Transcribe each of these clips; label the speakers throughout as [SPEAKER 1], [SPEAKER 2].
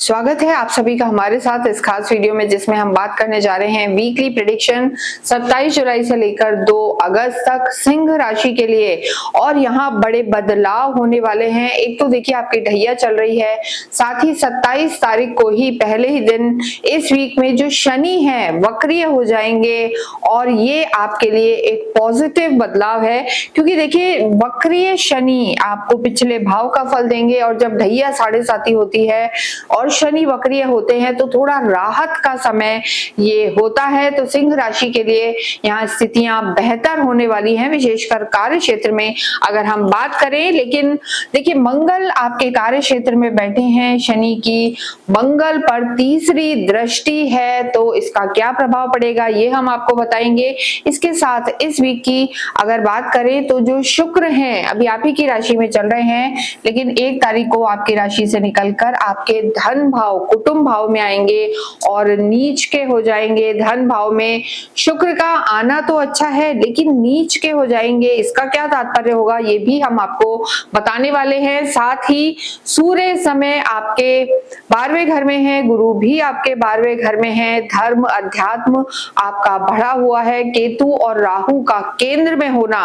[SPEAKER 1] स्वागत है आप सभी का हमारे साथ इस खास वीडियो में, जिसमें हम बात करने जा रहे हैं वीकली प्रेडिक्शन 27 जुलाई से लेकर 2 अगस्त तक सिंह राशि के लिए। और यहाँ बड़े बदलाव होने वाले हैं। एक तो देखिए आपकी ढैया चल रही है, साथ ही 27 तारीख को ही पहले ही दिन इस वीक में जो शनि है वक्रीय हो जाएंगे और ये आपके लिए एक पॉजिटिव बदलाव है, क्योंकि देखिए वक्रीय शनि आपको पिछले भाव का फल देंगे। और जब ढैया 7.5 होती है और शनि वक्रीय होते हैं तो थोड़ा राहत का समय ये होता है। तो सिंह राशि के लिए यहाँ स्थितियां बेहतर होने वाली हैं, विशेषकर कार्य क्षेत्र में अगर हम बात करें। लेकिन देखिए मंगल आपके कार्य क्षेत्र में बैठे हैं, शनि की मंगल पर तीसरी दृष्टि है, तो इसका क्या प्रभाव पड़ेगा ये हम आपको बताएंगे। इसके साथ इस वीक की अगर बात करें तो जो शुक्र हैं अभी आप ही की राशि में चल रहे हैं, लेकिन 1 तारीख को आपकी राशि से निकलकर आपके धन भाव कुटुंब भाव में आएंगे और नीच के हो जाएंगे। धन भाव में शुक्र का आना तो अच्छा है, लेकिन नीच के हो जाएंगे। इसका क्या तात्पर्य होगा ये भी हम आपको बताने वाले हैं। साथ ही सूर्य समय आपके 12वें घर में है, गुरु भी आपके 12वें घर में है, धर्म अध्यात्म आपका बढ़ा हुआ है। केतु और राहु का केंद्र में होना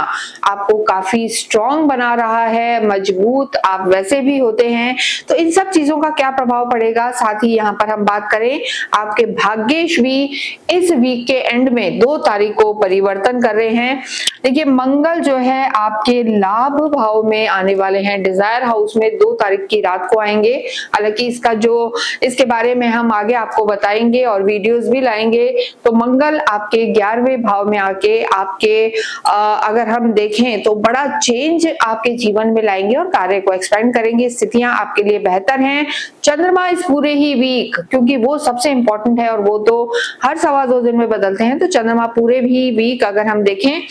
[SPEAKER 1] आपको काफी स्ट्रॉन्ग बना रहा है, मजबूत आप वैसे भी होते हैं। तो इन सब चीजों का क्या प्रभाव पड़ेगा। साथ ही यहाँ पर हम बात करें आपके भाग्येश भी इस वीक के एंड में 2 तारीख को परिवर्तन कर रहे हैं। देखिए मंगल जो है आपके लाभ भाव में आने वाले हैं, डिजायर हाउस में 2 तारीख की रात को आएंगे। हालांकि इसके बारे में हम आगे आपको बताएंगे और वीडियोस भी लाएंगे। तो मंगल आपके 11वें भाव में आके आपके अगर हम देखें तो बड़ा चेंज आपके जीवन में लाएंगे और कार्य को एक्सपेंड करेंगे। स्थितियां आपके लिए बेहतर हैं। चंद्रमा इस पूरे ही वीक, क्योंकि वो सबसे इंपॉर्टेंट है और वो तो हर 2.25 दिन में बदलते हैं, तो चंद्रमा पूरे भी वीक अगर हम देखें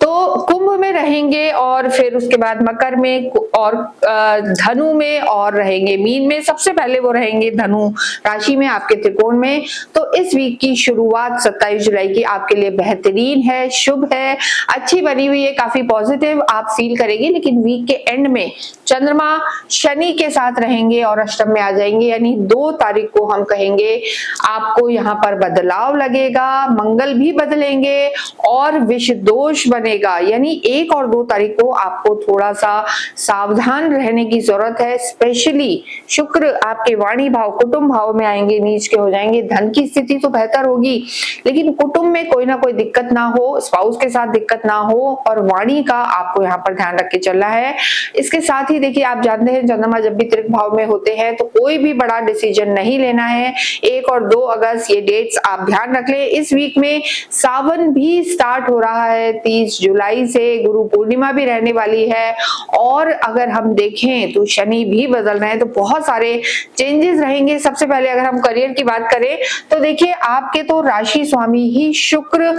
[SPEAKER 1] तो कुंभ में रहेंगे और फिर उसके बाद मकर में और धनु में और रहेंगे मीन में। सबसे पहले वो रहेंगे धनु राशि में आपके त्रिकोण में। तो इस वीक की शुरुआत 27 जुलाई की आपके लिए बेहतरीन है, शुभ है, अच्छी बनी हुई है, काफी पॉजिटिव आप फील करेंगे। लेकिन वीक के एंड में चंद्रमा शनि के साथ रहेंगे और अष्टम में आ जाएंगे, यानी 2 तारीख को हम कहेंगे आपको यहाँ पर बदलाव लगेगा, मंगल भी बदलेंगे और विष दोष बनेगा। यानी 1 और 2 तारीख को आपको थोड़ा सा सावधान रहने की जरूरत है। स्पेशली शुक्र आपके वाणी भाव कुटुंब भाव में आएंगे, नीच के हो जाएंगे। धन की स्थिति तो बेहतर होगी, लेकिन कुटुंब में कोई ना कोई दिक्कत ना हो, स्पाउस के साथ दिक्कत ना हो, और वाणी का आपको यहाँ पर ध्यान रख के चलना है। इसके साथ ही देखिए आप जानते हैं चंद्रमा जब भी त्रिक भाव में होते हैं तो कोई भी बड़ा डिसीजन नहीं लेना है। 1 और 2 अगस्त ये डेट्स आप ध्यान रख ले। इस वीक में सावन भी स्टार्ट हो रहा है, 30 जुलाई से गुरु पूर्णिमा भी रहने वाली है। और अगर हम देखें तो शनि भी बदल रहे हैं, तो बहुत सारे चेंजेस रहेंगे। सबसे पहले अगर हम करियर की बात करें तो देखिए आपके तो राशि स्वामी ही शुक्र,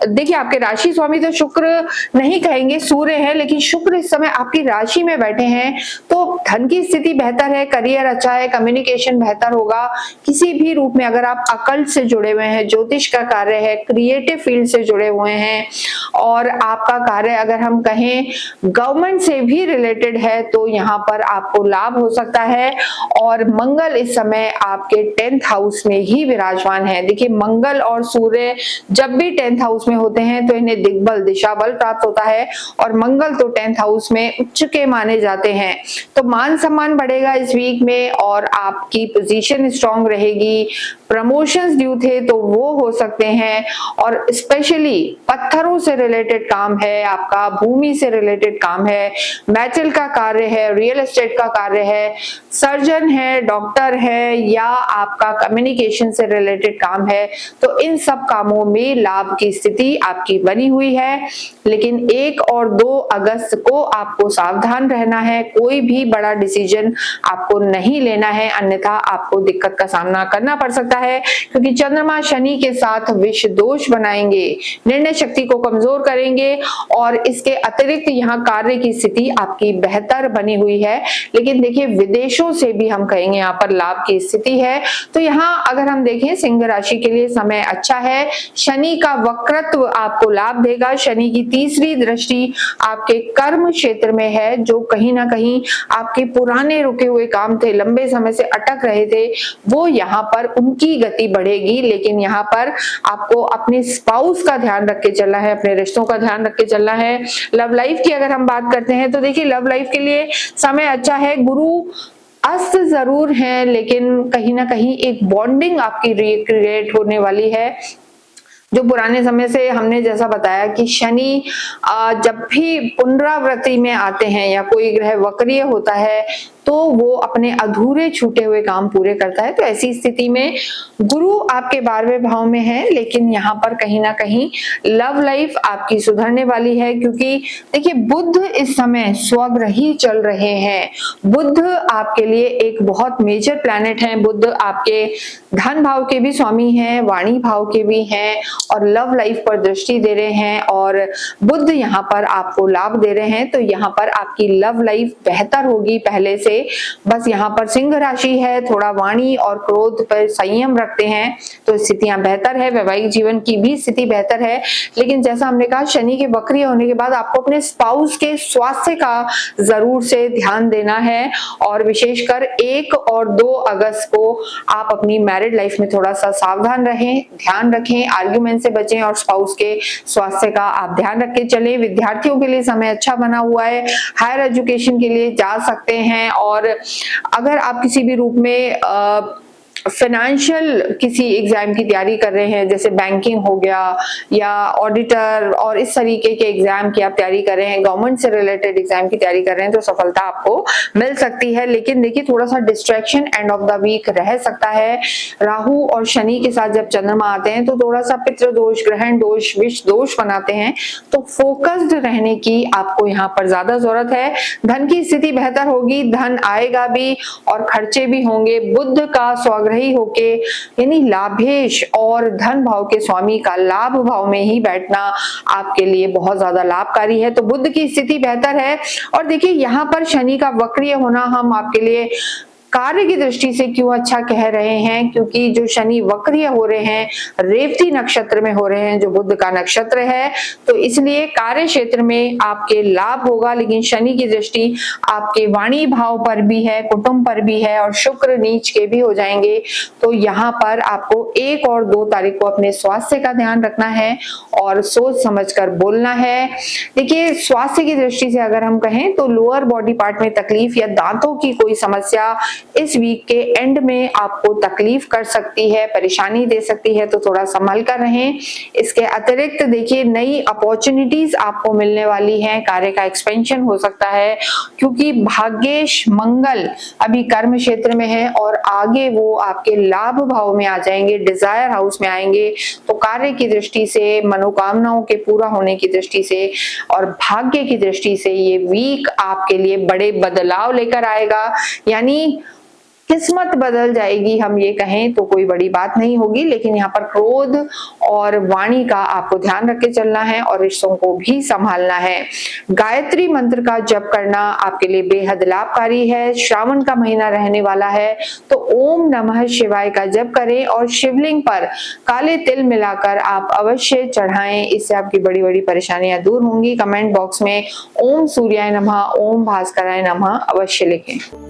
[SPEAKER 1] देखिए आपके राशि स्वामी तो शुक्र नहीं कहेंगे, सूर्य है, लेकिन शुक्र इस समय आपकी राशि में बैठे हैं। तो धन की स्थिति बेहतर है, करियर अच्छा है, कम्युनिकेशन बेहतर होगा। किसी भी रूप में अगर आप अकल्ट से जुड़े हुए हैं, ज्योतिष का कार्य है, क्रिएटिव फील्ड से जुड़े हुए हैं और आपका कार्य अगर हम कहें गवर्नमेंट से भी रिलेटेड है, तो यहाँ पर आपको लाभ हो सकता है। और मंगल इस समय आपके 10th हाउस में ही विराजमान है। देखिए मंगल और सूर्य जब भी 10th हाउस में होते हैं तो इन्हें दिग्बल दिशा बल प्राप्त होता है, और मंगल तो 10th हाउस में उच्च के माने जाते हैं। तो मान सम्मान बढ़ेगा इस वीक में और आपकी पोजीशन स्ट्रांग रहेगी। प्रमोशंस ड्यू थे तो वो हो सकते हैं, और स्पेशली पत्थरों से रिलेटेड काम है आपका, भूमि से रिलेटेड काम है, मेटल का कार्य है, रियल एस्टेट का कार्य है, सर्जन है, डॉक्टर है, या आपका कम्युनिकेशन से रिलेटेड काम है, तो इन सब कामों में लाभ की स्थिति आपकी बनी हुई है। लेकिन 1 और 2 अगस्त को आपको सावधान रहना है, कोई भी बड़ा डिसीजन आपको नहीं लेना है, अन्यथा आपको दिक्कत का सामना करना पड़ सकता है, क्योंकि चंद्रमा शनि के साथ विष दोष बनाएंगे, निर्णय शक्ति को कमजोर करेंगे। और इसके अतिरिक्त यहाँ कार्य की स्थिति आपकी बेहतर बनी हुई है। लेकिन देखिए विदेशों से भी हम कहेंगे यहाँ पर लाभ की स्थिति है। तो यहाँ अगर हम देखें सिंह राशि के लिए समय अच्छा है। शनि का वक्रत्व आपको लाभ देगा। शनि की तीसरी दृष्टि आपके कर्म क्षेत्र में है, जो कहीं ना कहीं आपके पुराने रुके हुए काम थे, लंबे समय से अटक रहे थे, वो यहाँ पर उनकी गति बढ़ेगी। लेकिन यहाँ पर आपको अपने स्पाउस का ध्यान रख के चलना है, अपने रिश्तों का ध्यान रख के चलना है। लव लाइफ की अगर हम बात करते हैं तो देखिए लव लाइफ के लिए समय अच्छा है। गुरु अस्त जरूर है, लेकिन कहीं ना कहीं एक बॉन्डिंग आपकी रिक्रिएट होने वाली है। जो पुराने समय से हमने जैसा बताया कि शनि जब भी पुनरावृत्ति में आते हैं या कोई ग्रह वक्रीय होता है तो वो अपने अधूरे छूटे हुए काम पूरे करता है। तो ऐसी स्थिति में गुरु आपके 12वें भाव में है, लेकिन यहाँ पर कहीं ना कहीं लव लाइफ आपकी सुधरने वाली है, क्योंकि देखिए बुध इस समय स्वग्रही चल रहे हैं। बुध आपके लिए एक बहुत मेजर प्लैनेट है। बुध आपके धन भाव के भी स्वामी हैं, वाणी भाव के भी हैं और लव लाइफ पर दृष्टि दे रहे हैं और बुध यहाँ पर आपको लाभ दे रहे हैं। तो यहाँ पर आपकी लव लाइफ बेहतर होगी पहले से। बस यहाँ पर सिंह राशि है, थोड़ा वाणी और क्रोध पर संयम रखते हैं तो स्थितियां बेहतर है। वैवाहिक जीवन की भी स्थिति बेहतर है। लेकिन जैसा हमने कहा शनि के वक्री होने के बाद आपको अपने स्पाउस के स्वास्थ्य का जरूर से ध्यान देना है और विशेषकर 1 और 2 अगस्त को आप अपनी मैरिड लाइफ में थोड़ा सा सावधान रहें, ध्यान रखें, आर्ग्यूमेंट से बचें और स्पाउस के स्वास्थ्य का आप ध्यान रख के चलें। विद्यार्थियों के लिए समय अच्छा बना हुआ है, हायर एजुकेशन के लिए जा सकते हैं और अगर आप किसी भी रूप में फाइनेंशियल किसी एग्जाम की तैयारी कर रहे हैं, जैसे बैंकिंग हो गया या ऑडिटर और इस तरीके के एग्जाम की आप तैयारी कर रहे हैं, गवर्नमेंट से रिलेटेड एग्जाम की तैयारी कर रहे हैं, तो सफलता आपको मिल सकती है। लेकिन देखिए थोड़ा सा distraction end of the week रह सकता है। राहु और शनि के साथ जब चंद्रमा आते हैं तो थोड़ा सा पितृ दोष, ग्रहण दोष, विष दोष बनाते हैं, तो फोकस्ड रहने की आपको यहाँ पर ज्यादा जरूरत है। धन की स्थिति बेहतर होगी, धन आएगा भी और खर्चे भी होंगे। बुध का स्वग्रही होके यानी लाभेश और धन भाव के स्वामी का लाभ भाव में ही बैठना आपके लिए बहुत ज्यादा लाभकारी है। तो बुध की स्थिति बेहतर है। और देखिए यहाँ पर शनि का वक्रीय होना हम आपके लिए कार्य की दृष्टि से क्यों अच्छा कह रहे हैं, क्योंकि जो शनि वक्रीय हो रहे हैं रेवती नक्षत्र में हो रहे हैं, जो बुध का नक्षत्र है, तो इसलिए कार्य क्षेत्र में आपके लाभ होगा। लेकिन शनि की दृष्टि आपके वाणी भाव पर भी है, कुटुंब पर भी है और शुक्र नीच के भी हो जाएंगे। तो यहाँ पर आपको 1 और 2 तारीख को अपने स्वास्थ्य का ध्यान रखना है और सोच समझकर बोलना है। देखिए स्वास्थ्य की दृष्टि से अगर हम कहें तो लोअर बॉडी पार्ट में तकलीफ या दांतों की कोई समस्या इस वीक के एंड में आपको तकलीफ कर सकती है, परेशानी दे सकती है, तो थोड़ा संभल कर रहें। इसके अतिरिक्त देखिए नई अपॉर्चुनिटीज आपको मिलने वाली हैं, कार्य का एक्सपेंशन हो सकता है, क्योंकि भाग्येश मंगल अभी कर्म क्षेत्र में है और आगे वो आपके लाभ भाव में आ जाएंगे, डिजायर हाउस में आएंगे। तो कार्य की दृष्टि से, मनोकामनाओं के पूरा होने की दृष्टि से और भाग्य की दृष्टि से ये वीक आपके लिए बड़े बदलाव लेकर आएगा। यानी किस्मत बदल जाएगी, हम ये कहें तो कोई बड़ी बात नहीं होगी। लेकिन यहाँ पर क्रोध और वाणी का आपको ध्यान रख के चलना है और रिश्तों को भी संभालना है। गायत्री मंत्र का जप करना आपके लिए बेहद लाभकारी है। श्रावण का महीना रहने वाला है तो ओम नमः शिवाय का जप करें और शिवलिंग पर काले तिल मिलाकर आप अवश्य चढ़ाएं, इससे आपकी बड़ी बड़ी परेशानियां दूर होंगी। कमेंट बॉक्स में ओम सूर्याय नमः, ओम भास्कराय नमः अवश्य लिखें।